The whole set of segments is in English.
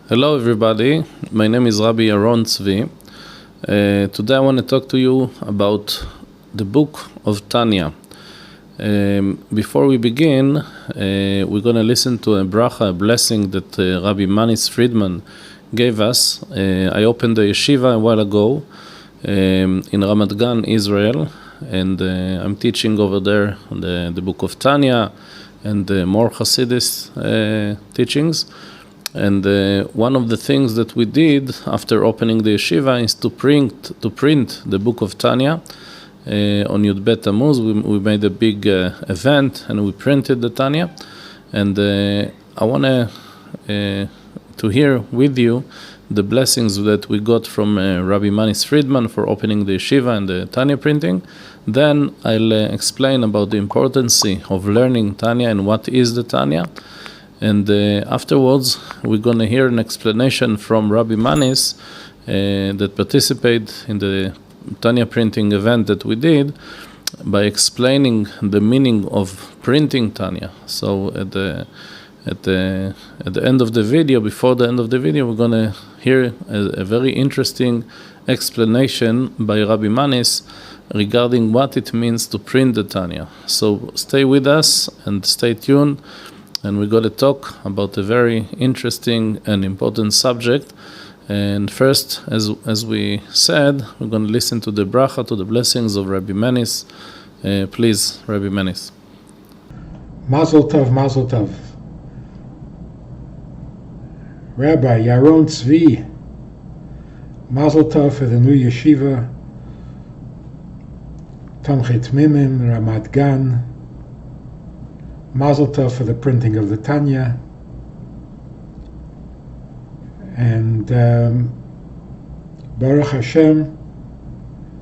Hello everybody, my name is Rabbi Yaron. Today I want to talk to you about the book of Tanya. Before we begin, we're going to listen to a bracha, a blessing that Rabbi Friedman gave us. I opened the Yeshiva a while ago in Ramat Gan, Israel, and I'm teaching over there the book of Tanya and more Hasidus teachings. And one of the things that we did after opening the yeshiva is to print the book of Tanya on Yud Bet Tammuz. We made a big event and we printed the Tanya. And I want to hear with you the blessings that we got from Rabbi Friedman for opening the yeshiva and the Tanya printing. Then I'll explain about the importance of learning Tanya and what is the Tanya. And afterwards, we're going to hear an explanation from Rabbi Manis that participated in the Tanya printing event that we did by explaining the meaning of printing Tanya. So at the end of the video, before the end of the video, we're going to hear a very interesting explanation by Rabbi Manis regarding what it means to print the Tanya. So stay with us and stay tuned. And we're going to talk about a very interesting and important subject. And first, as we said, we're going to listen to the bracha, to the blessings of Rabbi Manis. Please, Rabbi Manis. Mazel tov, mazel tov. Rabbi Yaron Tzvi, mazel tov for the new yeshiva, Tomchet Mimim, Ramat Gan. Mazel tov for the printing of the Tanya, and Baruch Hashem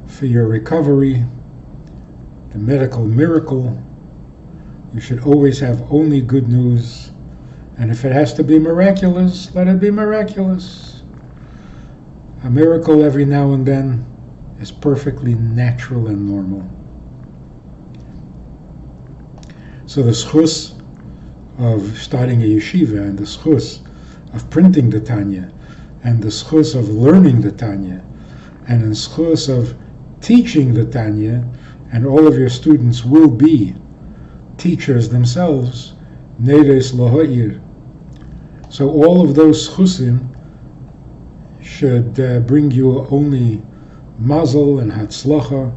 for your recovery, the medical miracle. You should always have only good news, and if it has to be miraculous, let it be miraculous. A miracle every now and then is perfectly natural and normal. So the schus of starting a yeshiva, and the schus of printing the Tanya, and the schus of learning the Tanya, and the schus of teaching the Tanya, and all of your students will be teachers themselves, neres loha'ir. So all of those schusim should bring you only mazel and hatzlacha,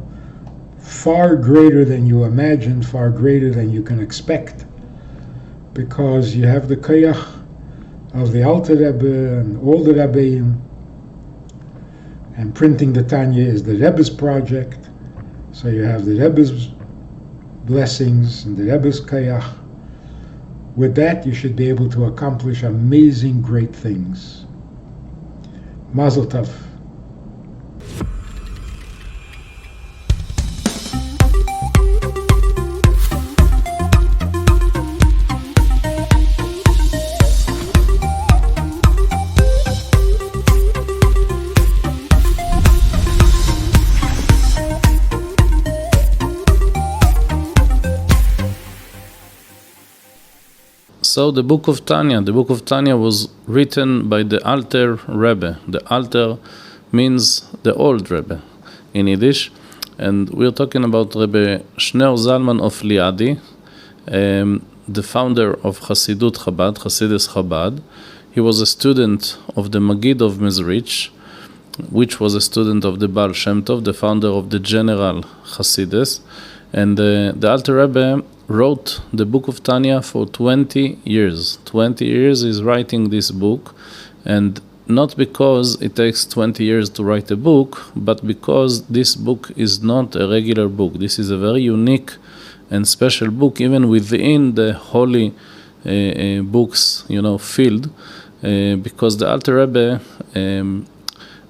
far greater than you imagine, far greater than you can expect, because you have the koyach of the Alter Rebbe and all the Rabbeim, and printing the Tanya is the Rebbe's project, so you have the Rebbe's blessings and the Rebbe's koyach. With that, you should be able to accomplish amazing, great things. Mazel tov. So the book of Tanya was written by the Alter Rebbe. The Alter means the old Rebbe in Yiddish. And we're talking about Rebbe Shner Zalman of Liadi, the founder of Hasidut Chabad, Hasidus Chabad. He was a student of the Magid of Mezrich, which was a student of the Baal Shem Tov, the founder of the General Hasidus. And the Alter Rebbe wrote the book of Tanya for 20 years. 20 years is writing this book, and not because it takes 20 years to write a book, but because this book is not a regular book. This is a very unique and special book, even within the holy books, field, because the Alter Rebbe,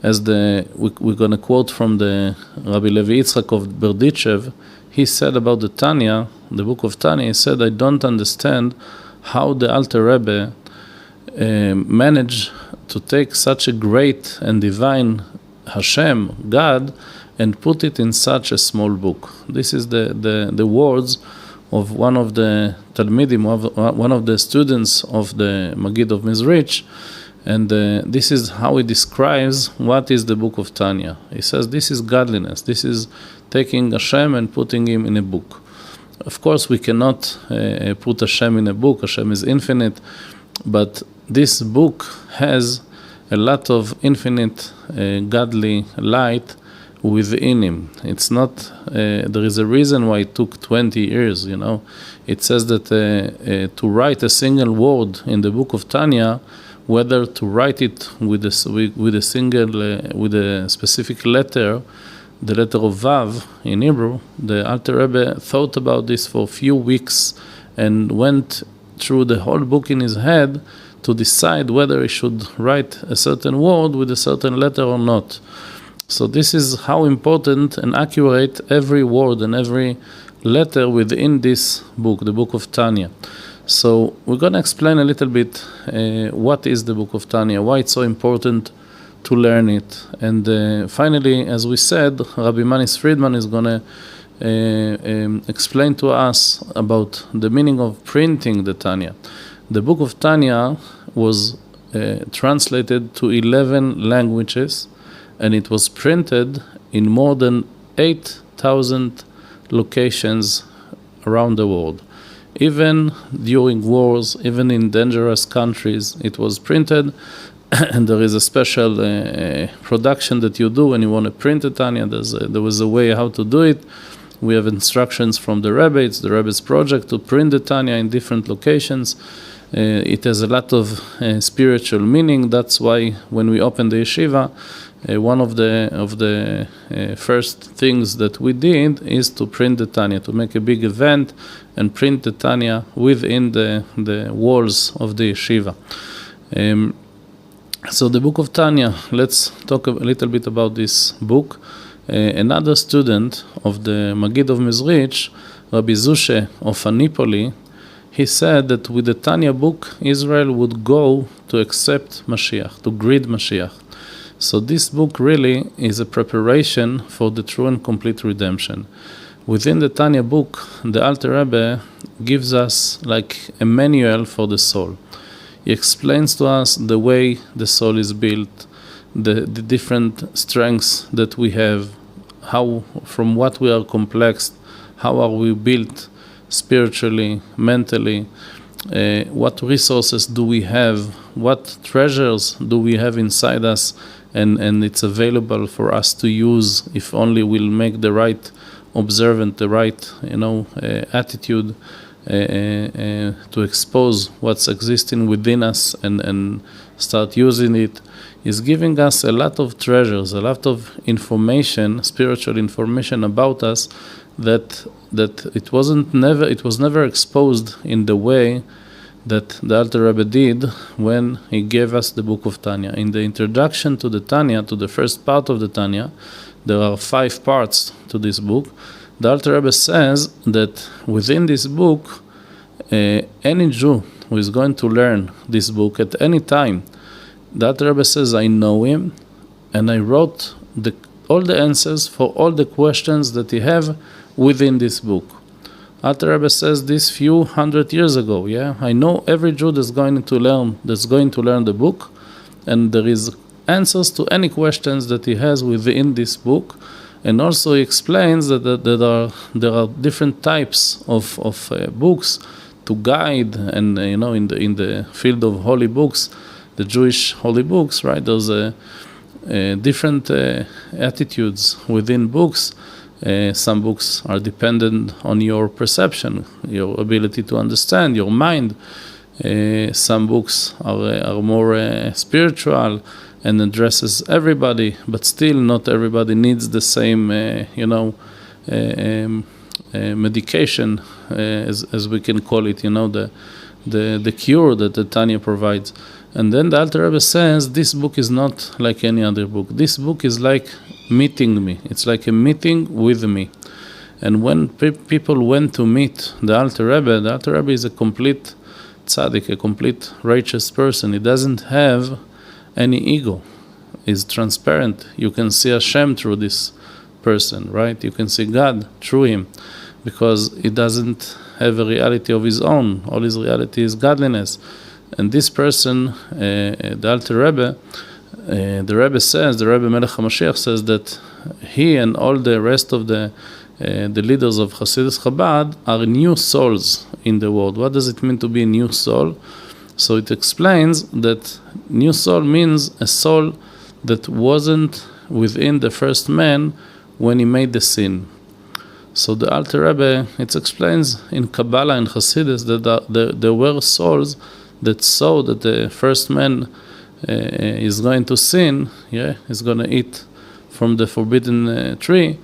we're going to quote from the Rabbi Levi Yitzchak of Berdichev. He said about the Tanya, the book of Tanya, he said, I don't understand how the Alter Rebbe managed to take such a great and divine Hashem, God, and put it in such a small book. This is the words of one of the Talmidim, one of the students of the Magid of Mezrich, And this is how he describes what is the book of Tanya. He says this is godliness. This is taking Hashem and putting him in a book. Of course, we cannot put Hashem in a book. Hashem is infinite. But this book has a lot of infinite godly light within him. It's not, there is a reason why it took 20 years, It says that to write a single word in the book of Tanya, whether to write it with a specific letter, the letter of Vav in Hebrew, the Alter Rebbe thought about this for a few weeks and went through the whole book in his head to decide whether he should write a certain word with a certain letter or not. So this is how important and accurate every word and every letter within this book, the book of Tanya. So we're going to explain a little bit what is the book of Tanya, why it's so important to learn it. And finally, as we said, Rabbi Friedman is going to explain to us about the meaning of printing the Tanya. The book of Tanya was translated to 11 languages, and it was printed in more than 8,000 locations around the world. Even during wars, even in dangerous countries, it was printed. And there is a special production that you do when you want to print a Tanya. There was a way how to do it. We have instructions from the Rabbi. It's the Rabbi's project to print the Tanya in different locations. It has a lot of spiritual meaning. That's why when we opened the Yeshiva, one of the first things that we did is to print the Tanya, to make a big event and print the Tanya within the walls of the Yeshiva. So the book of Tanya, let's talk a little bit about this book. Another student of the Magid of Mezrich, Rabbi Zushe of Anipoli, he said that with the Tanya book, Israel would go to accept Mashiach, to greet Mashiach. So this book really is a preparation for the true and complete redemption. Within the Tanya book, the Alter Rebbe gives us like a manual for the soul. He explains to us the way the soul is built, the different strengths that we have, how, from what we are complex, how are we built spiritually, mentally, what resources do we have, what treasures do we have inside us, and it's available for us to use if only we'll make the right observant, the right attitude to expose what's existing within us and start using it. Is giving us a lot of treasures, a lot of information, spiritual information about us that it was never exposed in the way that the Alter Rebbe did when he gave us the book of Tanya. In the introduction to the Tanya, to the first part of the Tanya, there are 5 parts to this book. The Alter Rebbe says that within this book, any Jew who is going to learn this book at any time, the Alter Rebbe says, I know him, and I wrote all the answers for all the questions that he have within this book. Alter Rebbe says this few hundred years ago. I know every Jew that's going to learn the book, and there is answers to any questions that he has within this book. And also he explains that there are different types of books to guide, and in the field of holy books, the Jewish holy books, right? There's different attitudes within books. Some books are dependent on your perception, your ability to understand, your mind. Some books are more spiritual and addresses everybody, but still not everybody needs the same, medication, as we can call it, the cure that the Tanya provides. And then the Alter Rebbe says, this book is not like any other book. This book is like meeting me. It's like a meeting with me. And when people went to meet the Alter Rebbe is a complete tzaddik, a complete righteous person. He doesn't have any ego. He's transparent. You can see Hashem through this person, right? You can see God through him, because he doesn't have a reality of his own. All his reality is godliness. And this person, the Alter Rebbe, the Rebbe Melech HaMashiach says that he and all the rest of the leaders of Hasidus Chabad are new souls in the world. What does it mean to be a new soul? So it explains that new soul means a soul that wasn't within the first man when he made the sin. So the Alter Rebbe, it explains in Kabbalah and Hasidus that there were souls that saw that the first man is going to sin, is going to eat from the forbidden tree,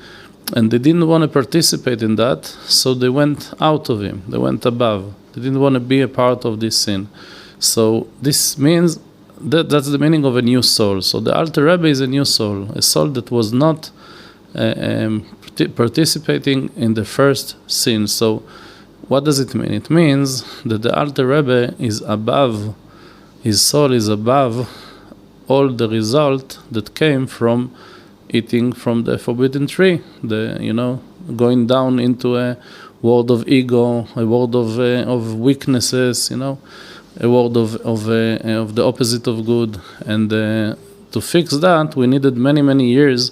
and they didn't want to participate in that, so they went out of him, they went above. They didn't want to be a part of this sin. So this means that's the meaning of a new soul. So the Alter Rebbe is a new soul, a soul that was not participating in the first sin. So what does it mean? It means that the Alter Rebbe is above, his soul is above all the result that came from eating from the forbidden tree, going down into a world of ego, a world of weaknesses, a world of the opposite of good. And to fix that, we needed many years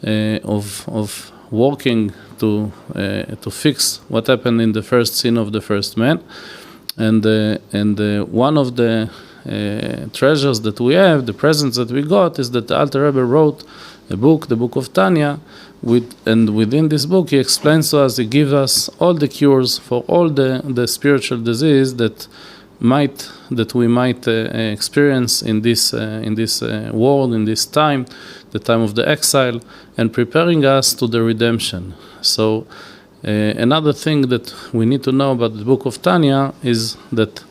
of working to fix what happened in the first sin of the first man. And one of the treasures that we have, the presents that we got, is that the Alter Rebbe wrote a book, the book of Tanya, and within this book he explains to us, he gives us all the cures for all the spiritual disease that we might experience in this world, in this time, the time of the exile, and preparing us to the redemption. So another thing that we need to know about the book of Tanya is that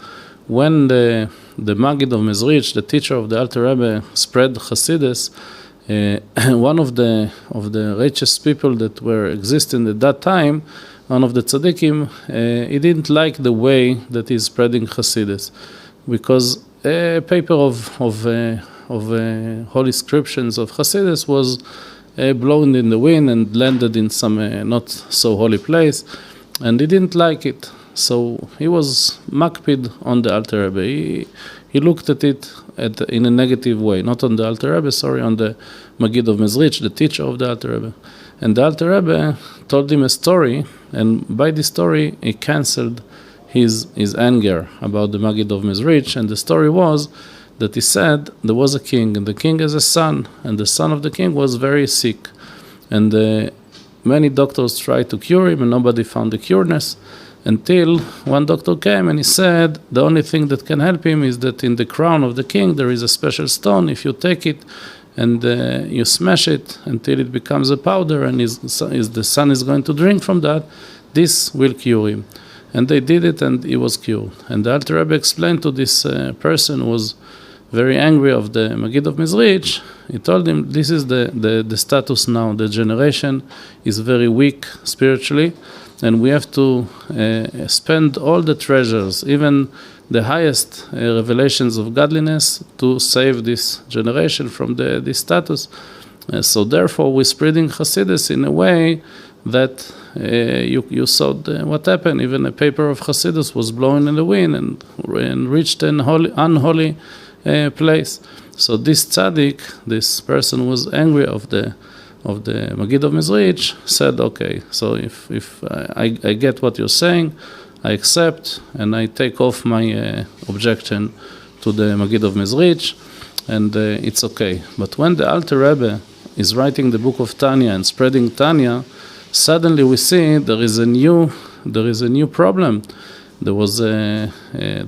when the Maggid of Mezrich, the teacher of the Alter Rebbe, spread Hasidus, one of the richest people that were existing at that time, one of the tzaddikim, he didn't like the way that he's spreading Hasidus, because a paper of holy inscriptions of Hasidus was blown in the wind and landed in some not so holy place, and he didn't like it. So he was makpid on the Alter Rebbe. He looked at it in a negative way, not on the Alter Rebbe, on the Maggid of Mezrich, the teacher of the Alter Rebbe. And the Alter Rebbe told him a story, and by this story he cancelled his anger about the Maggid of Mezrich. And the story was that he said there was a king, and the king has a son, and the son of the king was very sick. And many doctors tried to cure him, and nobody found the cureness, until one doctor came and he said the only thing that can help him is that in the crown of the king there is a special stone. If you take it and you smash it until it becomes a powder, and the son is going to drink from that, this will cure him. And they did it, and he was cured. And the Alter Rebbe explained to this person who was very angry of the Maggid of Mezrich. He told him, this is the status now. The generation is very weak spiritually, and we have to spend all the treasures, even the highest revelations of godliness, to save this generation from this status. So therefore, we're spreading Hasidus in a way that you saw what happened. Even a paper of Hasidus was blown in the wind and reached an unholy place. So this tzaddik, this person was angry of the Maggid of Mezrich, said, okay, so if I get what you're saying, I accept, and I take off my objection to the Maggid of Mezrich, and it's okay. But when the Alter Rebbe is writing the book of Tanya and spreading Tanya, suddenly we see there is a new problem. There was the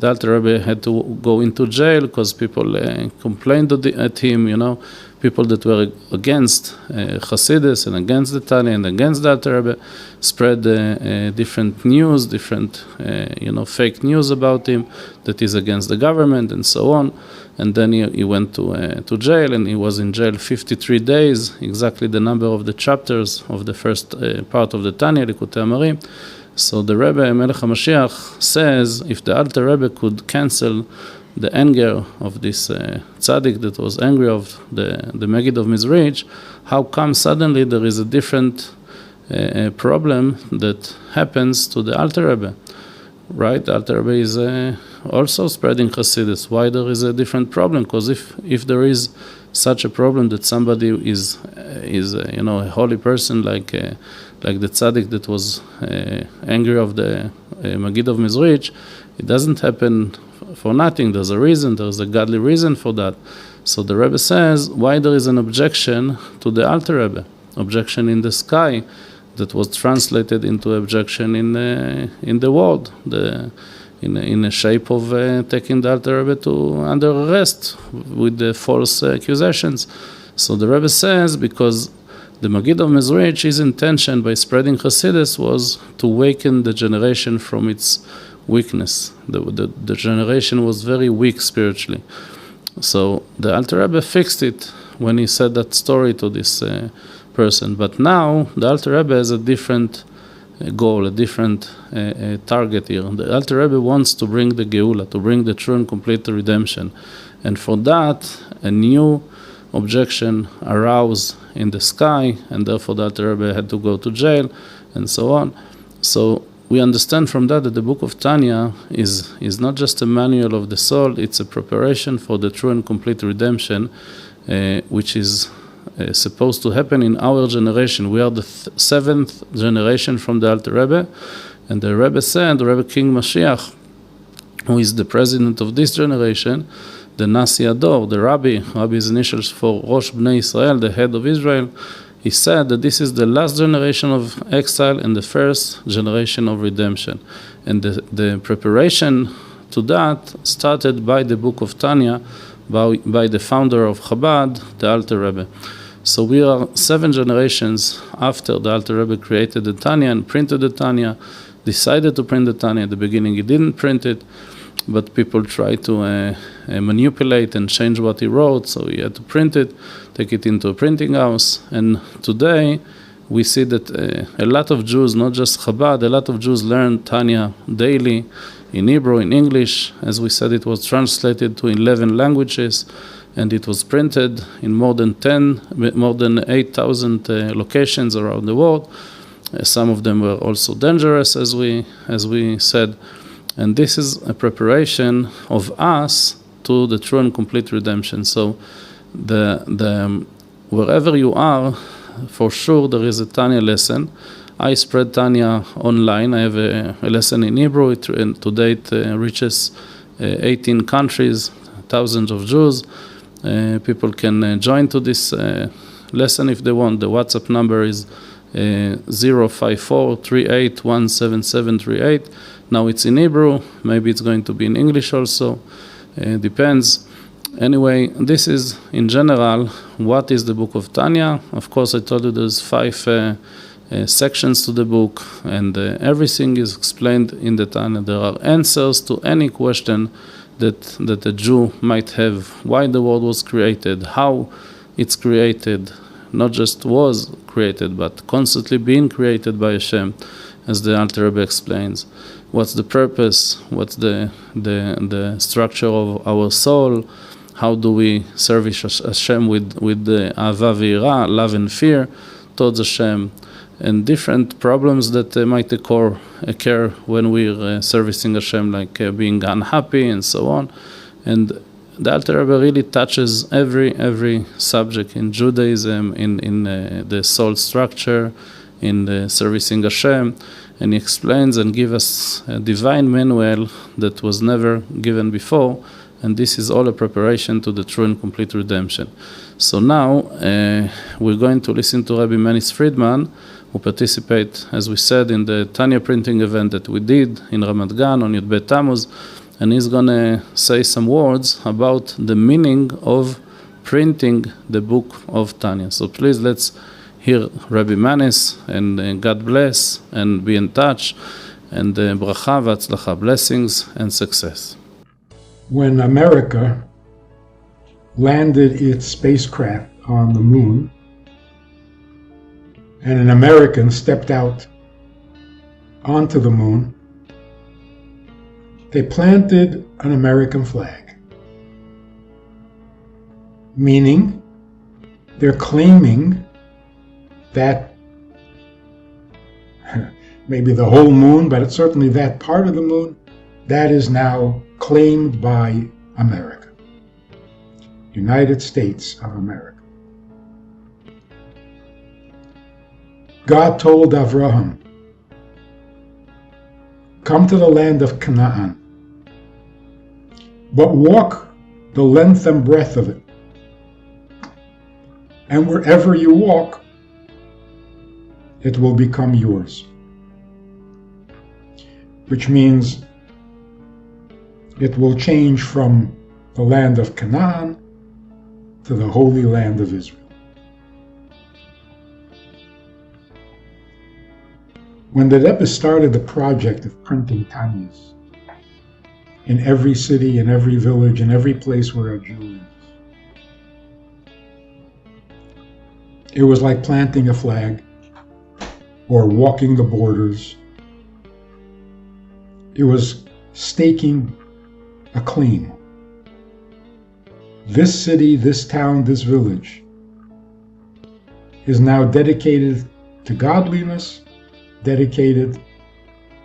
Alter Rebbe had to go into jail because people complained at him, people that were against Hasidus and against the Tanya and against the Alter Rebbe spread different news, different fake news about him that is against the government and so on. And then he went to jail, and he was in jail 53 days, exactly the number of the chapters of the first part of the Tanya, Likutei Amarim. So the Rebbe Melech HaMashiach says, if the Alter Rebbe could cancel the anger of this tzaddik that was angry of the Maggid of Mezrich, how come suddenly there is a different problem that happens to the Alter Rebbe? right? The Alter Rebbe is also spreading Hasidus. Why there is a different problem? Because if there is such a problem that somebody is a holy person like the tzaddik that was angry of the Magid of Mizrich, it doesn't happen for nothing. There's a reason. There's a godly reason for that. So the Rebbe says why there is an objection to the Alter Rebbe, objection in the sky, that was translated into objection in the world, in a shape of taking the Alter Rebbe to under arrest with the false accusations. So the Rebbe says because the Magid of Mezrich, his intention by spreading Hasidus was to waken the generation from its weakness. The generation was very weak spiritually. So the Alter Rebbe fixed it when he said that story to this person. But now the Alter Rebbe has a different goal, a different target here. The Alter Rebbe wants to bring the Geula, to bring the true and complete redemption. And for that, a new objection arose in the sky, and therefore the Alter Rebbe had to go to jail, and so on. So we understand from that the book of Tanya is not just a manual of the soul, it's a preparation for the true and complete redemption, which is supposed to happen in our generation. We are the seventh generation from the Alter Rebbe, and the Rebbe said, the Rebbe King Mashiach, who is the president of this generation, the Nasi Ador, the Rabbi's initials for Rosh Bnei Israel, the head of Israel, he said that this is the last generation of exile and the first generation of redemption. And the preparation to that started by the book of Tanya, by the founder of Chabad, the Alter Rebbe. So we are 7 generations after the Alter Rebbe created the Tanya and printed the Tanya, decided to print the Tanya. At the beginning he didn't print it, but people tried to manipulate and change what he wrote, so he had to print it, take it into a printing house. And today we see that a lot of Jews, not just Chabad, a lot of Jews learn Tanya daily in Hebrew, in English. As we said, it was translated to 11 languages, and it was printed in more than 8,000 locations around the world. Some of them were also dangerous, as we said. And this is a preparation of us to the true and complete redemption. So wherever you are, for sure there is a Tanya lesson. I spread Tanya online. I have a lesson in Hebrew. To date reaches 18 countries, thousands of Jews. People can join to this lesson if they want. The WhatsApp number is 054-38-17738. Now it's in Hebrew. Maybe it's going to be in English also. Depends. Anyway, this is in general what is the book of Tanya. Of course, I told you there's 5 sections to the book, and everything is explained in the Tanya. There are answers to any question that a Jew might have. Why the world was created, how it's created, not just was created, but constantly being created by Hashem, as the Alter Rebbe explains. What's the purpose? What's the structure of our soul? How do we service Hashem with the Ahava v'Yira, love and fear towards Hashem, and different problems that might occur when we're servicing Hashem, like being unhappy and so on. And the Alter Rebbe really touches every subject in Judaism, in the soul structure, in the servicing Hashem, and he explains and gives us a divine manual that was never given before, and this is all a preparation to the true and complete redemption. So now we're going to listen to Rabbi Manis Friedman, who participate, as we said, in the Tanya printing event that we did in Ramat Gan on Yud Bet Tammuz, and he's going to say some words about the meaning of printing the book of Tanya. So please, let's hear Rabbi Manis, and God bless, and be in touch, and bracha v'atzlacha, blessings and success. When America landed its spacecraft on the moon, and an American stepped out onto the moon, they planted an American flag, meaning they're claiming that maybe the whole moon, but it's certainly that part of the moon, that is now claimed by America, United States of America. God told Avraham, come to the land of Canaan, but walk the length and breadth of it. And wherever you walk, it will become yours. Which means it will change from the land of Canaan to the Holy Land of Israel. When the Rebbe started the project of printing Tanyas in every city, in every village, in every place where a Jew is, it was like planting a flag or walking the borders. It was staking a claim. This city, this town, this village is now dedicated to godliness, dedicated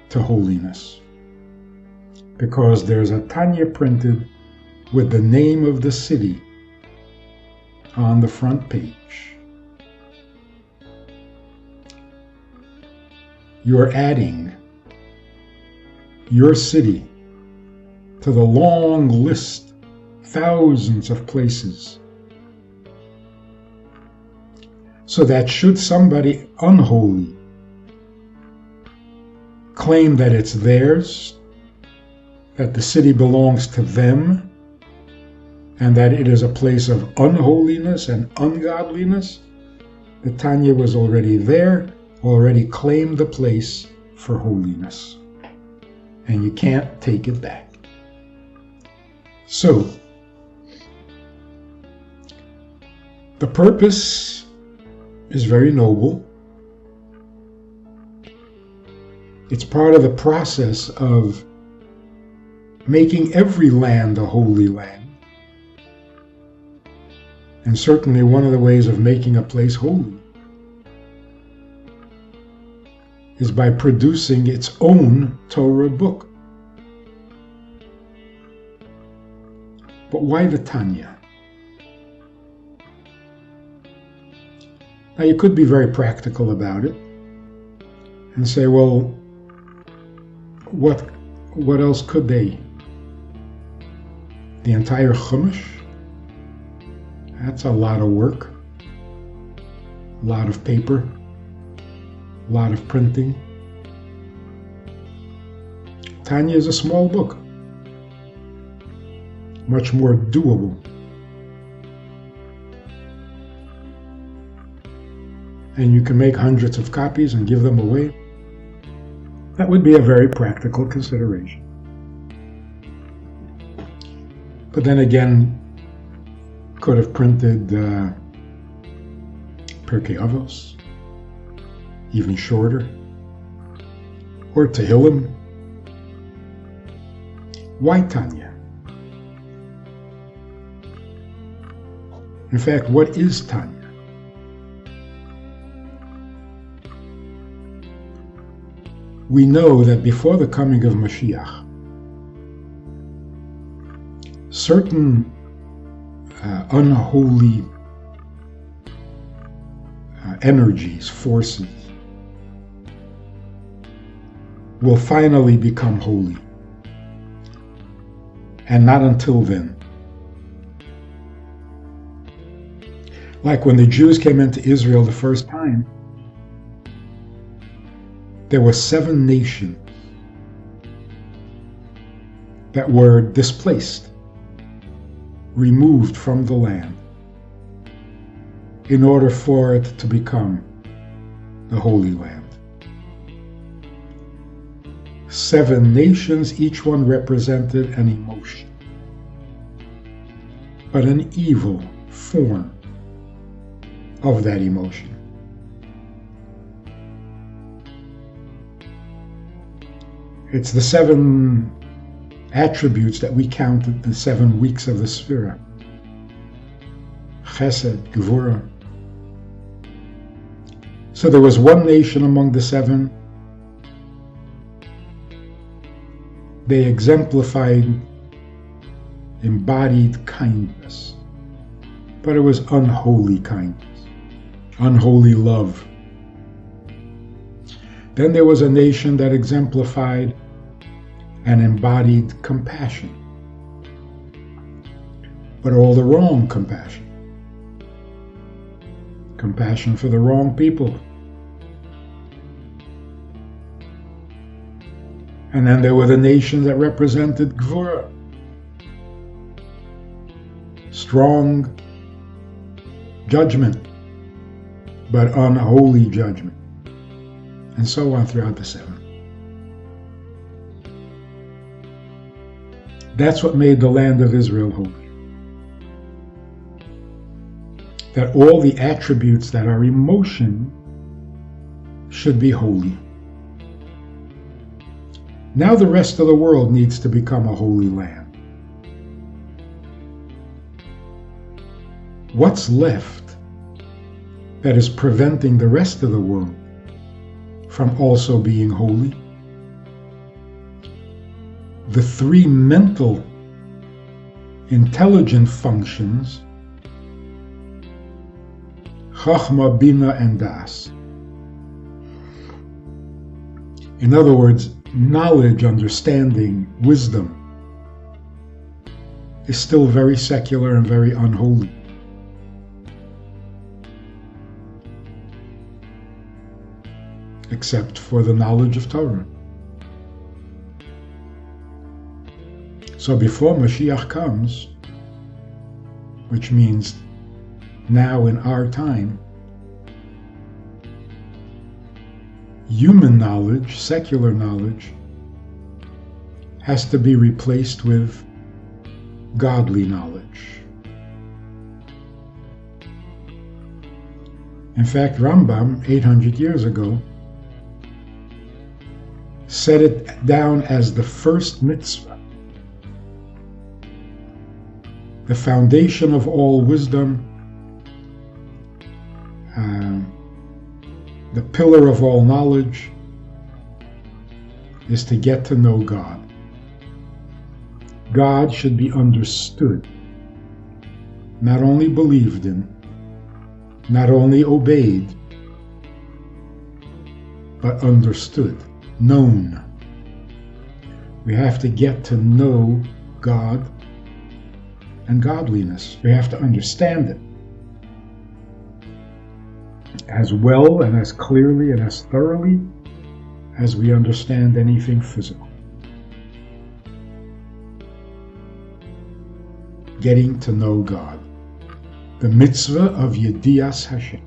to holiness. Because there's a Tanya printed with the name of the city on the front page. You're adding your city to the long list, thousands of places, so that should somebody unholy claim that it's theirs, that the city belongs to them, and that it is a place of unholiness and ungodliness, the Tanya was already there, already claimed the place for holiness. And you can't take it back. So, the purpose is very noble. It's part of the process of making every land a holy land. And certainly one of the ways of making a place holy is by producing its own Torah book. But why the Tanya? Now you could be very practical about it and say, well, what else could they? The entire Chumash? That's a lot of work, a lot of paper, a lot of printing. Tanya is a small book, much more doable. And you can make hundreds of copies and give them away. That would be a very practical consideration. But then again, could have printed Pirkei Avos, even shorter, or Tehillim. Why Tanya? In fact, what is Tanya? We know that before the coming of Mashiach, certain unholy energies, forces, will finally become holy. And not until then. Like when the Jews came into Israel the first time, there were 7 nations that were displaced, removed from the land, in order for it to become the Holy Land. 7 nations, each one represented an emotion, but an evil form of that emotion. It's the 7 attributes that we counted, the 7 weeks of the Sphira. Chesed, Gevurah. So there was one nation among the 7 They exemplified embodied kindness, but it was unholy kindness, unholy love. Then there was a nation that exemplified and embodied compassion, but all the wrong compassion. Compassion for the wrong people. And then there were the nations that represented Gvura, strong judgment, but unholy judgment, and so on throughout the seven. That's what made the land of Israel holy. That all the attributes that are emotion should be holy. Now the rest of the world needs to become a holy land. What's left that is preventing the rest of the world from also being holy? The three mental, intelligent functions, Chachma, Bina, and Das. In other words, knowledge, understanding, wisdom is still very secular and very unholy. Except for the knowledge of Torah. So before Mashiach comes, which means now in our time, human knowledge, secular knowledge, has to be replaced with godly knowledge. In fact, Rambam, 800 years ago, set it down as the first mitzvah, the foundation of all wisdom, the pillar of all knowledge, is to get to know God. God should be understood, not only believed in, not only obeyed, but understood, known. We have to get to know God and godliness. We have to understand it as well and as clearly and as thoroughly as we understand anything physical. Getting to know God. The mitzvah of Yedias Hashem.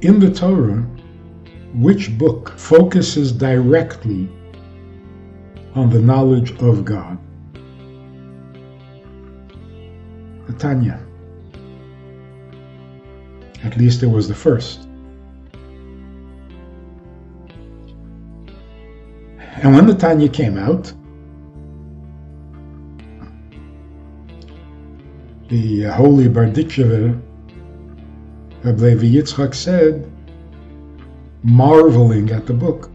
In the Torah, which book focuses directly on the knowledge of God? The Tanya. At least it was the first. And when the Tanya came out, the holy Berditchever, Rabbi Yitzchak, said, marveling at the book,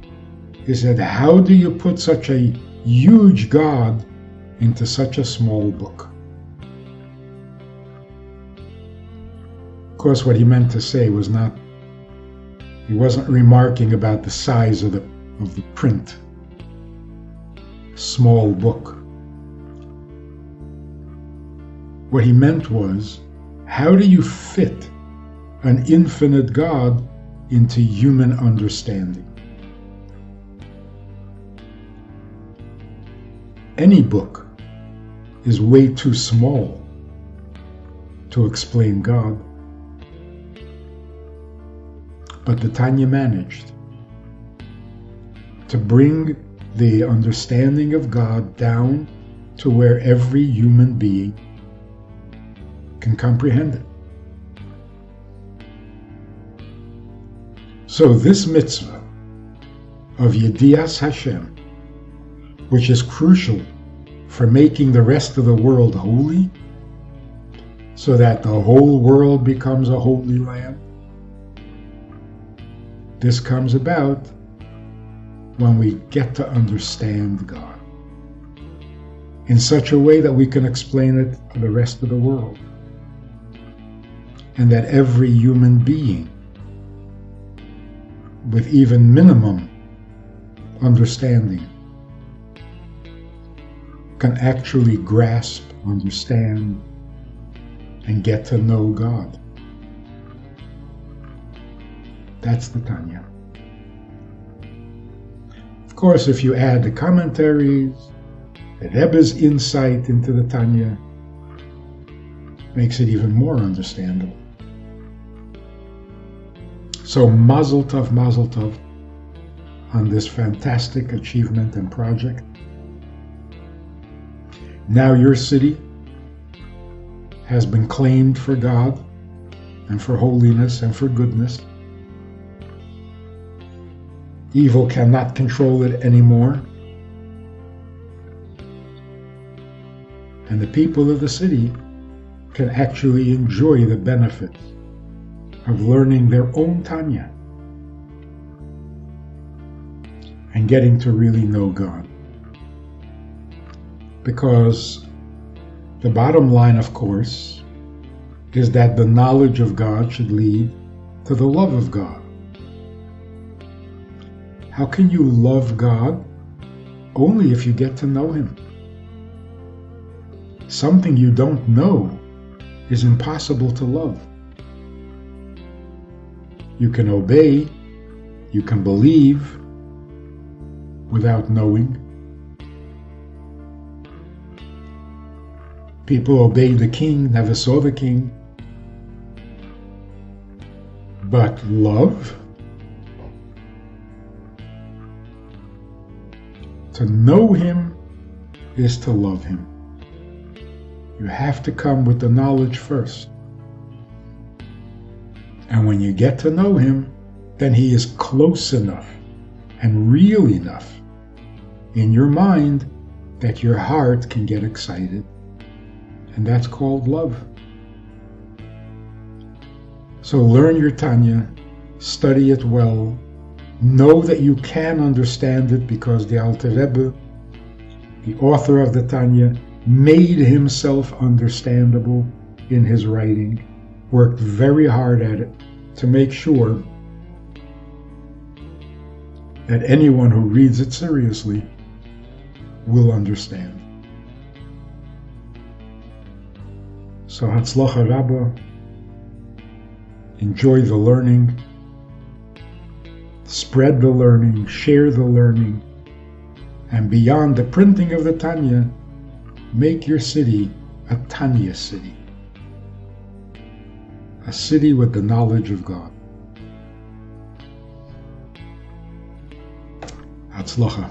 he said, how do you put such a huge God into such a small book? Of course, what he meant to say was not, he wasn't remarking about the size of the print. Small book. What he meant was, how do you fit an infinite God into human understanding? Any book is way too small to explain God. But the Tanya managed to bring the understanding of God down to where every human being can comprehend it. So this mitzvah of Yedias Hashem, which is crucial for making the rest of the world holy, so that the whole world becomes a holy land, This comes about when we get to understand God in such a way that we can explain it to the rest of the world, and that every human being with even minimum understanding can actually grasp, understand, and get to know God. That's the Tanya. Of course, if you add the commentaries, the Rebbe's insight into the Tanya, makes it even more understandable. So mazel tov on this fantastic achievement and project. Now your city has been claimed for God and for holiness and for goodness. Evil cannot control it anymore. And the people of the city can actually enjoy the benefits of learning their own Tanya and getting to really know God. Because the bottom line, of course, is that the knowledge of God should lead to the love of God. How can you love God? Only if you get to know Him. Something you don't know is impossible to love. You can obey, you can believe without knowing. People obeyed the king, never saw the king. But love? To know Him is to love Him. You have to come with the knowledge first. And when you get to know Him, then He is close enough and real enough in your mind that your heart can get excited. And that's called love. So learn your Tanya, study it well, know that you can understand it because the Alter Rebbe, the author of the Tanya, made himself understandable in his writing, worked very hard at it to make sure that anyone who reads it seriously will understand. So Hatzlacha Rabbah, enjoy the learning, spread the learning, share the learning, and beyond the printing of the Tanya, make your city a Tanya city, a city with the knowledge of God. Hatzlacha.